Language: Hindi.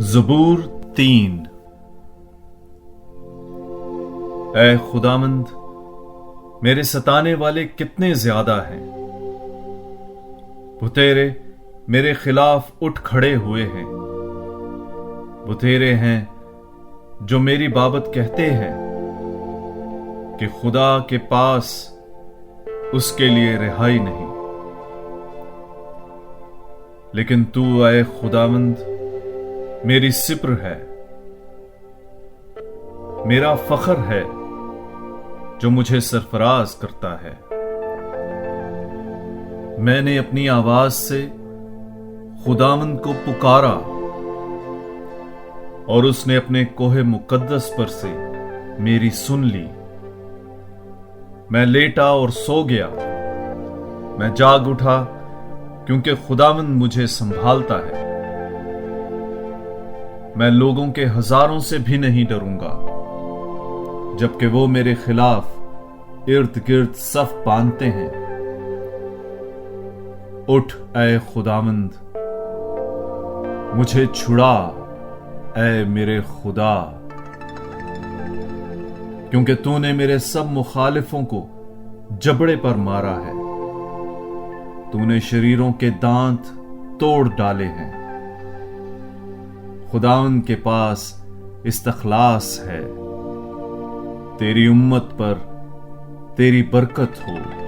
ज़बूर 3। ऐ खुदामंद, मेरे सताने वाले कितने ज्यादा हैं। बुतेरे मेरे खिलाफ उठ खड़े हुए हैं। बुतेरे हैं जो मेरी बाबत कहते हैं कि खुदा के पास उसके लिए रिहाई नहीं। लेकिन तू ऐ खुदामंद मेरी सिप्र है, मेरा फख्र है जो मुझे सरफराज करता है। मैंने अपनी आवाज से खुदामंद को पुकारा और उसने अपने कोहे मुकद्दस पर से मेरी सुन ली। मैं लेटा और सो गया, मैं जाग उठा क्योंकि खुदावंद मुझे संभालता है। मैं लोगों के हजारों से भी नहीं डरूंगा, जबकि वो मेरे खिलाफ इर्द गिर्द सफ बांधते हैं। उठ ऐ खुदावंद, मुझे छुड़ा ऐ मेरे खुदा, क्योंकि तूने मेरे सब मुखालिफों को जबड़े पर मारा है। तूने शरीरों के दांत तोड़ डाले हैं। खुदावंद के पास इस्तखलास है। तेरी उम्मत पर तेरी बरकत हो।